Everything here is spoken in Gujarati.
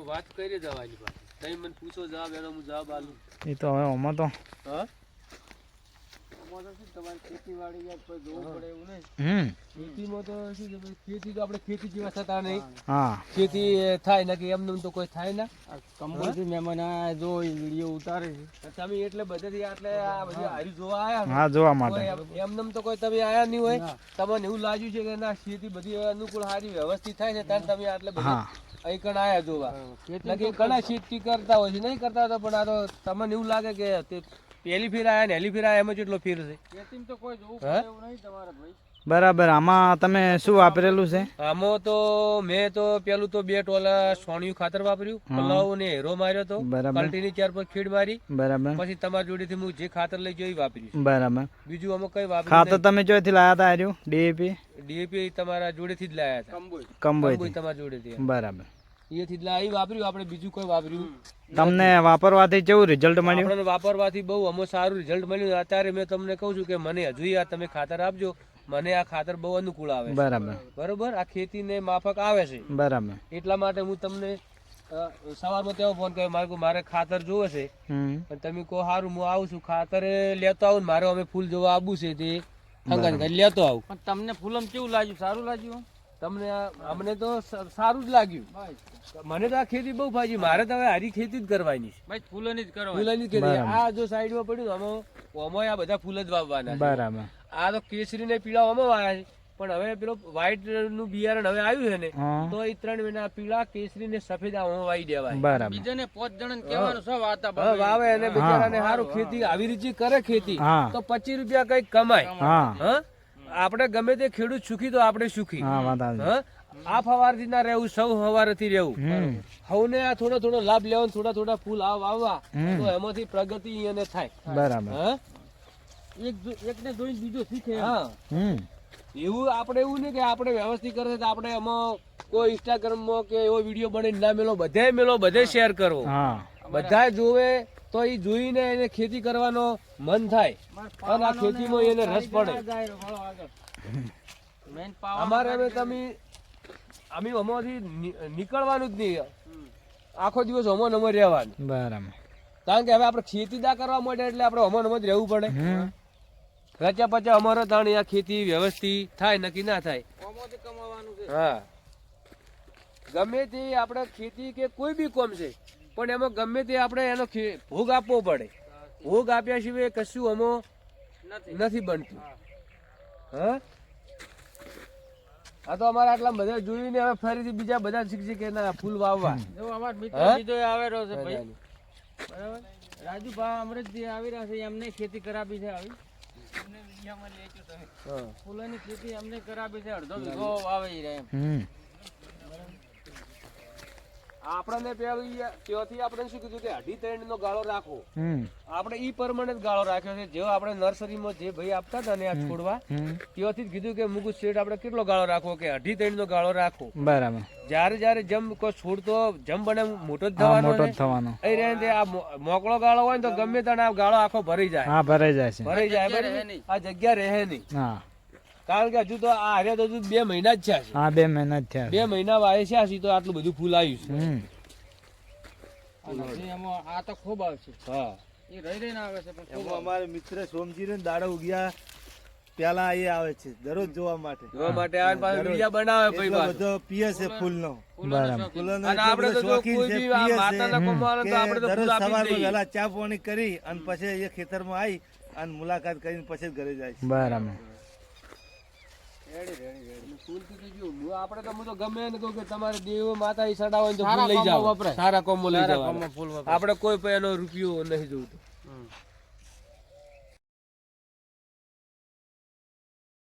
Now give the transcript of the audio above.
વાત કરી જવાની પાછી તમે મને પૂછો જવાબ એનો હું જવાબ આલું એ તો હવે આમાં તો હા તમારી ખેતીવાડી યાર કોઈ જોવું પડે એવું નહીં ખેતીમાં તો શું છે ખેતી તો આપણે ખેતી જેવા થતા નહીં હા ખેતી થાય ને કે એમને તો કોઈ થાય ના કંપનીથી મહેમાન આ જો વિડીયો ઉતારે છે તમે એટલે બધેથી એટલે આ બધી હારી જોવા આયા હા જોવા માટે એમને તો કોઈ તમે આયા નહીં હોય તમને એવું લાગ્યું છે કે ના ખેતી બધી અનુકૂળ સારી વ્યવસ્થિત થાય છે ત્યારે તમે આટલે બધા અહીં કણ આયા જોવા એટલે કે ઘણા ખેતી કરતા હોય છે નહીં કરતા હતા પણ આ તો તમને એવું લાગે કે પહેલી ફેર આયા ને હેલી ફેર આયા એમાં કેટલો ફેર છે ખેતીમાં તો કોઈ જોવું પડે એવું નહીં તમારે ભાઈ બરાબર આમાં તમે શું વાપરેલું છે આમાં તો મેં તો પેલું તો 2 ટોલા સોણિયું ખાતર વાપર્યું પલાવ ને હેરો માર્યો તો કલ્ટીની 4 પર ખીડ મારી બરાબર પછી તમારી જોડેથી હું જે ખાતર લઈ ગયો એ વાપર્યું બરાબર બીજું આમાં કઈ વાપર્યું ખાતર તમે ચોથી લાયા હતા આર્યું ડીએપી તમારા જોડેથી જ લાયા હતા કંબોઈ તમારી જોડેથી બરાબર એથી જ લાવી વાપર્યું આપણે બીજું કોઈ વાપર્યું તમને વાપરવાથી કેવું રિઝલ્ટ મળ્યું આપણને વાપરવાથી બહુ અમો સારું રિઝલ્ટ મળ્યું અત્યારે મેં તમને કહું છું કે મને હજુ આ તમે ખાતર આપજો મને આ ખાતર બહુ અનુકૂળ આવે બરાબર બરોબર આ ખેતીને માફક આવે છે બરાબર એટલા માટે હું તમને સવારમાં તેવો ફોન કર્યો મારે ખાતર જોવે છે પણ તમે કહો સારું હું આવું છું ખાતર લેતો આવું મારે અમે ફૂલ જોવા આવવું છે તે હંગાત લેતો આવું પણ તમને ફૂલમ કેવું લાગ્યું સારું લાગ્યું તમને અમને તો સારું જ લાગ્યું મને તો આ ખેતી બહુ ફાજી મારે તો હવે હારી ખેતી જ કરવાની છે ભાઈ ફૂલોની જ કરો ફૂલોની જ ખેતી આ જો સાઈડમાં પડ્યું આમાં આ બધા ફૂલ જ વાવવાના બરાબર આ તો કેસરી ને પીળા આમાં વાયા છે પણ હવે પેલો વ્હાઈટ નું બિયારણ હવે આવ્યું છે ને તો એ 3 મહિના પીળા કેસરી ને સફેદ આમાં વાવી દેવાય બરાબર બીજાને 5 જણને કહેવાનું છે વાતા વાવે અને બિચારાને સારું ખેતી આવી રીતે કરે ખેતી તો 25 રૂપિયા કઈક કમાય હા આપણે ગમે તે ખેડૂત સુખી તો આપણે સુખી આ ફવારથી ના રહેવું સૌ હવારથી રહેવું હવને આ થોડો લાભ લેવાનો થોડા ફૂલ આવવા તો એમાંથી પ્રગતિ એને થાય બરાબર એકને જોઈને બીજો શીખે હા એવું આપણે એવું નહીં કે આપણે વ્યવસ્થિત કરે તો આપણે એમાં કોઈ ઇન્સ્ટાગ્રામ માં કે એવો વિડીયો બનાવીને ના મેલો બધે શેર કરવો બધા જોવે તો એ જોઈને એને ખેતી કરવાનો મન થાય અને આ ખેતીમાં એને રસ પડે અમારે હવે તમે અમે અમારી નીકળવાનું જ નહીં આખો દિવસ અમો નમો રહેવાનું બરાબર કારણ કે હવે આપણે ખેતી દા કરવા માટે એટલે આપણે અમો નમો જ રહેવું પડે રચ્યા પચ્યા અમારો તાણી આ ખેતી વ્યવસ્થિત થાય નક્કી ના થાય હા ગમે તે આપણે ખેતી કે કોઈ બી કોમ છે પણ એમાં ગમે તે આપણે એનો ભોગ આપવો પડે ભોગ આપ્યા સિવાય કશું અમો નથી બનતું હા આ તો અમારા આટલા બધા જોઈને હવે ફરીથી બીજા બધા શીખશે કે ના ફૂલ વાવવા જો અમાર મિત્ર બીજો આવેલો છે ભાઈ બરાબર રાજુભા અમૃતજી આવી રહ્યા છે એમને ખેતી કરાવી છે આવી એમને વિડિયામાં લેજો તમે ફૂલોની ખેતી એમને કરાવી છે અડધો વીઘો વાવી રહ્યા એમ આપણને પેલું ત્યાંથી આપણે શું કીધું કે 2.5 નો ગાળો રાખો આપણે ઈ પરમાનન્ટ ગાળો રાખ્યો છે જેવો આપણે નર્સરીમાં જે ભાઈ આપતા હતા ને આ છોડવા ત્યાંથી જ કીધું કે મુકુટ શેઠ આપણે કેટલો ગાળો રાખવો કે 2.5 નો ગાળો રાખો બરાબર જયારે જમ કોઈ છોડ તો જમ બને મોટો જ થવાનો એ રહે આ મોકળો ગાળો હોય ને તો ગમે ત્યાં આ ગાળો આખો ભરાઈ જાય ભરાઈ જાય આ જગ્યા રહે નહીં કારણ કે હજુ તો આ હારે તો 2 મહિના જ છે 2 મહિના જ થયા 2 મહિના વાય છે તો આટલું બધું ફૂલ આવ્યું છે આ તો ખૂબ આવશે હા એ રહી આવે છે પણ અમારે મિત્ર સોમજી ને દાડા ઉગ્યા પેલા એ આવે છે દરરોજ જોવા માટે આ પાછો વિડિયો બનાવે ભાઈ બધો પીએ છે ફૂલનો અને આપણે તો કોઈ બી આ માતાના કોમવાળા તો આપણે તો ફૂલ આપી દઈએ પહેલા ચા પાણી કરી અને પછી એ ખેતરમાં આવી અને મુલાકાત કરીને પછી ઘરે જાય છે બરાબર આપણે તો ગમે ને કહું કે તમારે દેવ માતા સડાવો તો ફૂલ લઈ જાવ સારા કોમો લઈ જાવ આપણે કોઈ પણ એનો રૂપિયો નહીં જોતું